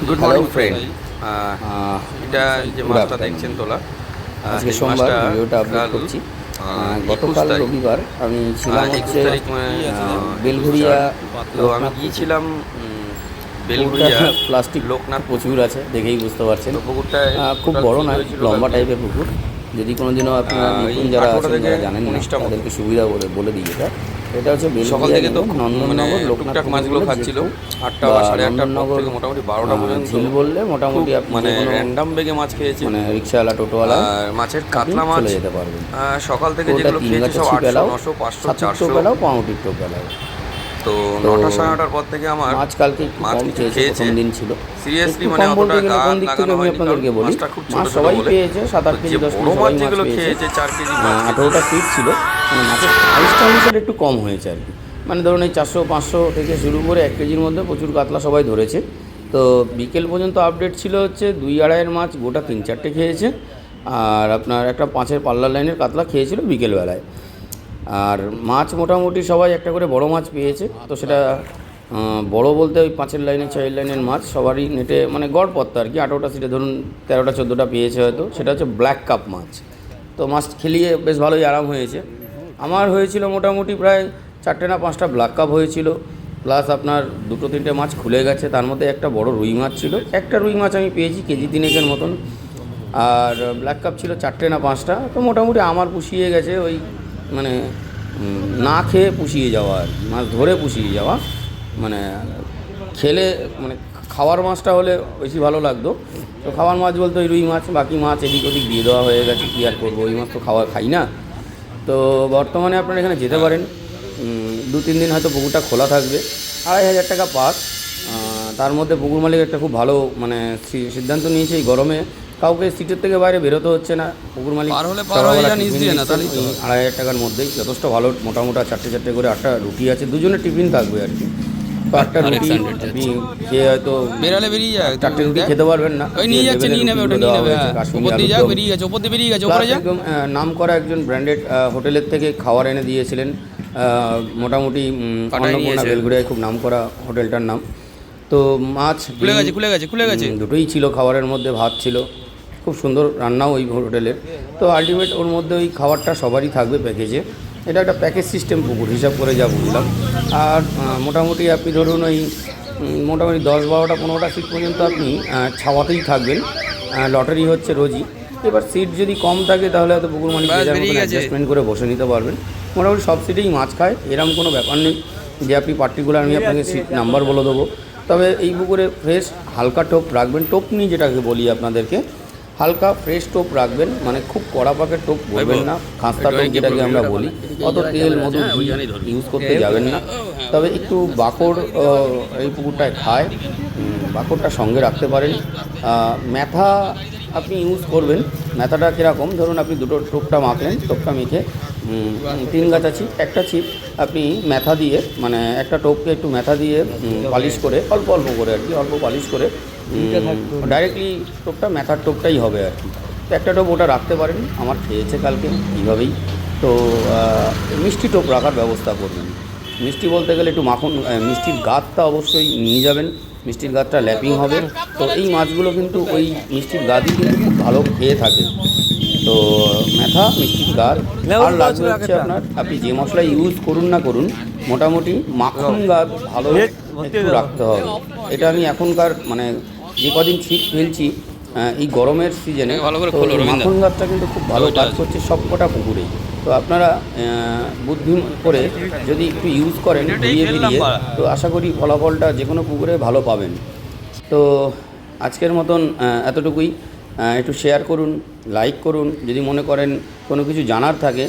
Good morning friend. এটা যে মাছটা দেখছেন তোলা, আজকে সোমবার ভিডিওটা আপলোড করছি। গতকাল রবিবার আমি ছিলাম হচ্ছে বেলঘুরিয়া। তো আমি গিয়েছিলাম বেলঘুরিয়া। প্লাস্টিক লোকনাথ প্রচুর আছে, দেখেই বুঝতে পারছেন। পুকুরটায় খুব বড় নয়, লম্বা টাইপের পুকুর। যদি কোনো দিনও আপনারা নতুন যারা আছেন, যারা জানেন না, তাদেরকে সুবিধা বলে দিই। এটা হচ্ছে সকাল থেকে তো নন্দননগর টুকটাক মাছগুলো খাচ্ছিল। 8টা বা 8:30 থেকে মোটামুটি 12টা পর্যন্ত ঝিল বললে মোটামুটি মানে র্যান্ডাম বেগে মাছ খেয়েছি। মানে রিক্সাওয়ালা, টোটোওয়ালা মাছের কাতলা মাছ চলে যেতে পারবেন। সকাল থেকে যেগুলো খেয়েছি সব 800, 900, 500, 400 পেলাও, পাউরুটির টোপ পেলাও। তো 9টা 9:30টার পর থেকে আমার মাছ কালকে কম খেয়েছে, প্রথম দিন ছিল। সিরিয়াসলি মানে অতটা কোন দিক থেকে আমি আপনাদেরকে বলি, মাছ সবাই পেয়েছে। 7-8 কেজি 10 কেজি সবাই মাছ পেয়েছে। 4 কেজি 18টা ফিট ছিল। মানে মাছের সাইজটা অনুসারে একটু কম হয়েছে আর কি। মানে ধরুন এই 400-500 থেকে শুরু করে 1 কেজির মধ্যে প্রচুর কাতলা সবাই ধরেছে। তো বিকেল পর্যন্ত আপডেট ছিল হচ্ছে 2-2.5 মাছ গোটা 3-4টে খেয়েছে। আর আপনার একটা 5-এর পাল্লা লাইনের কাতলা খেয়েছিল বিকেলবেলায়। আর মাছ মোটামুটি সবাই একটা করে বড় মাছ পেয়েছে। তো সেটা বড় বলতে ওই 5-এর লাইনের 6-এর লাইনের মাছ সবারই নেটে, মানে গড়পত্তা আর কি। 18টা সিটে ধরুন 13টা 14টা পেয়েছে হয়তো। সেটা হচ্ছে ব্ল্যাক কাপ মাছ। তো মাছ খেলিয়ে বেশ ভালোই আরাম হয়েছে। আমার হয়েছিল মোটামুটি প্রায় 4টে না 5টা ব্ল্যাক কাপ হয়েছিল। প্লাস আপনার 2-3টে মাছ খুলে গেছে। তার মধ্যে একটা বড় রুই মাছ ছিল। একটা রুই মাছ আমি পেয়েছি কেজি 3-এর মতন। আর ব্ল্যাক কাপ ছিল 4টে না 5টা। তো মোটামুটি আমার পুষিয়ে গেছে। ওই মানে না খেয়ে পুষিয়ে যাওয়া আর কি, মাছ ধরে পুষিয়ে যাওয়া। মানে খেলে মানে খাওয়ার মাছটা হলে বেশি ভালো লাগতো। তো খাওয়ার মাছ বলতে ওই রুই মাছ, বাকি মাছ এদিক ওদিক দিয়ে দেওয়া হয়ে গেছে। কী আর করবো, ওই মাছ তো খাই না। তো বর্তমানে আপনারা এখানে যেতে পারেন। 2-3 দিন হয়তো পুকুরটা খোলা থাকবে। 2,500 টাকা পাস। তার মধ্যে পুকুর মালিক একটা খুব ভালো মানে সিদ্ধান্ত নিয়েছে, এই গরমে কাউকে সিটের থেকে বাইরে বেরোতে হচ্ছে না। পুকুর মালিক 2,500 টাকার মধ্যেই যথেষ্ট ভালো। মোটামোটা 4টে করে 8টা রুটি আছে, দুজনের টিফিন থাকবে আর কি। তো 8টা রুটি আপনি খেয়ে হয়তো 4টে রুটি খেতে পারবেন না। একদম নাম করা একজন ব্র্যান্ডেড হোটেলের থেকে খাবার এনে দিয়েছিলেন। মোটামুটি অন্নপূর্ণা বেলঘুরিয়ায় খুব নাম করা হোটেলটার নাম। তো মাছ খুলে গেছে দুটোই ছিল খাবারের মধ্যে। ভাত ছিল, খুব সুন্দর রান্নাও ওই হোটেলের। তো আলটিমেট ওর মধ্যে ওই খাবারটা সবারই থাকবে প্যাকেজে। এটা একটা প্যাকেজ সিস্টেম পুকুর হিসাব করে যা বুঝলাম। আর মোটামুটি আপনি ধরুন ওই মোটামুটি 10, 12টা 15টা সিট পর্যন্ত আপনি ছাওয়াতেই থাকবেন। লটারি হচ্ছে রোজই। এবার সিট যদি কম থাকে তাহলে হয়তো পুকুর মালিক অ্যাডজাস্টমেন্ট করে বসে নিতে পারবেন। মোটামুটি সব সিটেই মাছ খায়, এরকম কোনো ব্যাপার নেই যে আপনি পার্টিকুলার আমি আপনাকে সিট নাম্বার বলে দেবো। তবে এই পুকুরে ফ্রেশ হালকা টোপ রাখবেন। টোপ নিয়ে যেটাকে বলি আপনাদেরকে, হালকা ফ্রেশ টোপ রাখবেন। মানে খুব কড়া পাকের টোপ ভরবেন না, খাস্তা টোপ যেটাকে আমরা বলি। অত তেল মধু ইউজ করতে যাবেন না। তবে একটু বাকড় এই পুকুরটায় খায়, বাকড়টা সঙ্গে রাখতে পারেন। ম্যাথা আপনি ইউজ করবেন। ম্যাথাটা কীরকম, ধরুন আপনি দুটো টোপটা মাখলেন, টোপটা মেখে 3 গাছা ছিপ, একটা ছিপ আপনি ম্যাথা দিয়ে, মানে একটা টোপকে একটু ম্যাথা দিয়ে পালিশ করে অল্প অল্প করে আর কি, অল্প পালিশ করে ডাইরেক্টলি টোপটা ম্যাথার টোপটাই হবে আর কি। তো একটা টোপ ওটা রাখতে পারেন। আমার খেয়েছে কালকে এইভাবেই। তো মিষ্টি টোপ রাখার ব্যবস্থা করবেন। মিষ্টি বলতে গেলে একটু মাখন, মিষ্টির গাঁতটা অবশ্যই নিয়ে যাবেন। মিষ্টির গাঁতটা ল্যাপিং হবে। তো এই মাছগুলো কিন্তু ওই মিষ্টির গাঁতই কিন্তু খুব ভালো খেয়ে থাকে। তো ম্যাথা, মিষ্টির গাঁত আর লাগবে হচ্ছে আপনার, আপনি যে মশলা ইউজ করুন না করুন, মোটামুটি মাখন গাঁত ভালো একটু রাখতে হবে। এটা আমি এখনকার মানে যে কদিন ছিপ ফেলছি এই গরমের সিজনে, তো মাখন গাছটা কিন্তু খুব ভালো কাজ করছে সব কটা পুকুরেই। তো আপনারা বুদ্ধি করে যদি একটু ইউজ করেন ঘুরিয়ে ফিরিয়ে, তো আশা করি ফলাফলটা যে কোনো পুকুরে ভালো পাবেন। তো আজকের মতন এতটুকুই। একটু শেয়ার করুন, লাইক করুন। যদি মনে করেন কোনো কিছু জানার থাকে,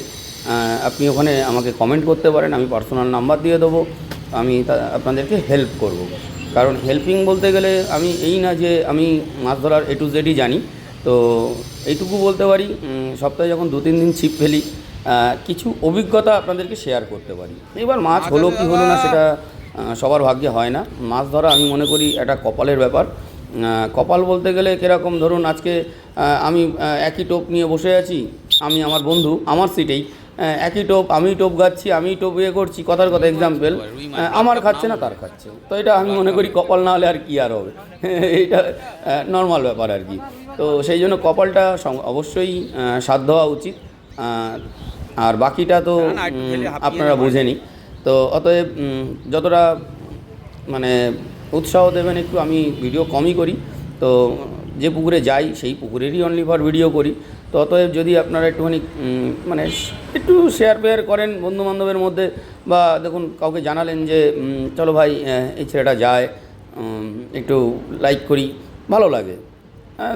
আপনি ওখানে আমাকে কমেন্ট করতে পারেন। আমি পার্সোনাল নাম্বার দিয়ে দেবো। আমি আপনাদেরকে হেল্প করব। কারণ হেল্পিং বলতে গেলে আমি এই না যে আমি মাছ ধরার A to Z জানি। তো এইটুকু বলতে পারি, সপ্তাহে যখন 2-3 দিন ছিপ ফেলি, কিছু অভিজ্ঞতা আপনাদেরকে শেয়ার করতে পারি। এবার মাছ হলো কি হলো না সেটা সবার ভাগ্যে হয় না। মাছ ধরা আমি মনে করি একটা কপালের ব্যাপার। কপাল বলতে গেলে কীরকম, ধরুন আজকে আমি একই টোপ নিয়ে বসে আছি, আমি আমার বন্ধু আমার সিটেই, একই টোপ, আমি টোপ গাচ্ছি, আমি টোপ ইয়ে করছি, কথার কথা এক্সাম্পল, আমার খাচ্ছে না তার খাচ্ছে, তো এটা আমি মনে করি কপাল না হলে আর কি আর হবে, এইটা নর্মাল ব্যাপার আর কি। তো সেই জন্য কপালটা অবশ্যই সাধ্য হওয়া উচিত, আর বাকিটা তো আপনারা বোঝেনি। তো অতএব যতটা মানে উৎসাহ দেবেন একটু, আমি ভিডিও কমই করি, তো যে পুকুরে যাই সেই পুকুরেরই অনলি ফর ভিডিও করি। তো অতএব যদি আপনারা একটুখানি মানে একটু শেয়ার পেয়ার করেন বন্ধুবান্ধবের মধ্যে, বা দেখুন কাউকে জানালেন যে চলো ভাই এই ছেলেটা যায়, একটু লাইক করি, ভালো লাগে,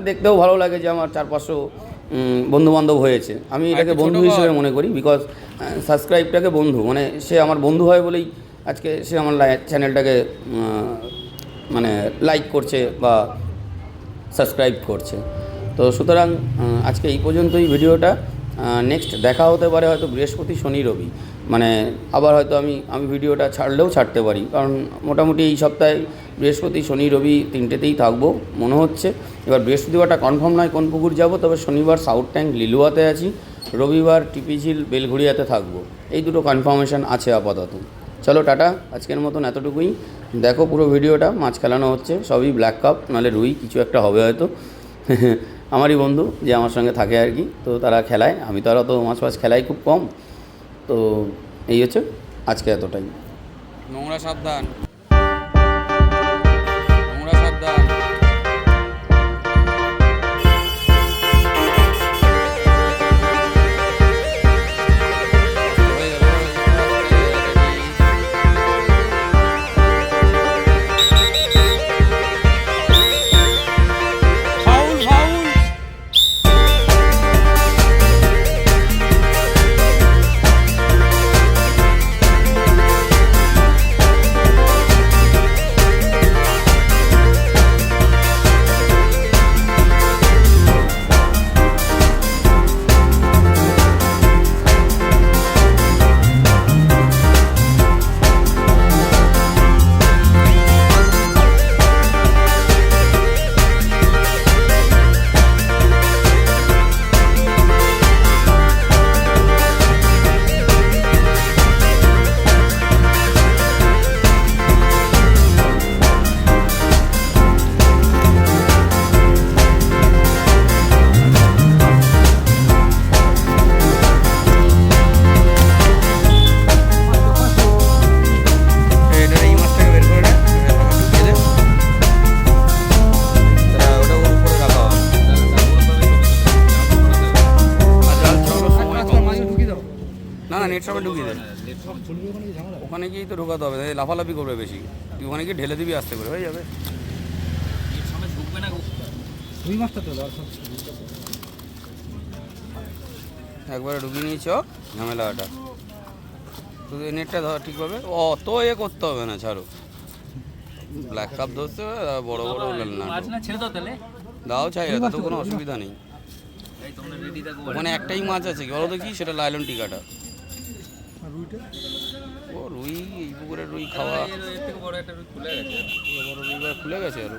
দেখতেও ভালো লাগে যে আমার 400-500 বন্ধুবান্ধব হয়েছে। আমি এটাকে বন্ধু হিসেবে মনে করি, বিকজ সাবস্ক্রাইবটাকে বন্ধু, মানে সে আমার বন্ধু হয় বলেই আজকে সে আমার চ্যানেলটাকে মানে লাইক করছে বা সাবস্ক্রাইব করছে। তো সুতরাং আজকে এই পর্যন্তই ভিডিওটা। নেক্সট দেখা হতে পারে হয়তো বৃহস্পতি, শনি, রবি, মানে আবার হয়তো আমি ভিডিওটা ছাড়লেও ছাড়তে পারি, কারণ মোটামুটি এই সপ্তাহে বৃহস্পতি, শনি, রবি 3টেতেই থাকবো মনে হচ্ছে। এবার বৃহস্পতিবারটা কনফার্ম নয় কোন পুকুর যাব, তবে শনিবার সাউথ ট্যাঙ্ক লিলুয়াতে আছি, রবিবার টিপিঝিল বেলঘড়িয়াতে থাকবো, এই দুটো কনফার্মেশন আছে আপাতত। চলো টাটা, আজকের মতন এতটুকুই। দেখো পুরো ভিডিওটা, মাছ খেলানো হচ্ছে, সবই ব্ল্যাক কাপ নাহলে রুই, কিছু একটা হবে হয়তো। আমারই বন্ধু যে আমার সঙ্গে থাকে আর কি, তো তারা খেলায়, আমি তো আর অত মাছ ফাছ খেলাই খুব কম। তো এই হচ্ছে আজকে এতটাই। নোংরা সাবধান, নোংরা সাবধান। না না, নেট সবে ঢুকিয়ে দে, ওখানে গিয়েই তো ঢোকাতে হবে, লাফালাফি করবে বেশি, তুই ওখানে গিয়ে ঢেলে দিবি, আসতে করে হয়ে যাবে। একবারে ঢুকিয়ে নিয়েছ ঝামেলাটা, শুধু নেটটা ধর ঠিকভাবে, অত এ করতে হবে না, ছাড়ো। ব্ল্যাক কাপ ধরতে হবে, বড় বড় না দাও চাই, তো কোনো অসুবিধা নেই। ওখানে একটাই মাছ আছে, কি বলো তো কি, সেটা লাইলন টিকাটা। ও রুই, এই পুকুরের রুই খাওয়া, বড় রুই খুলে গেছে আরো।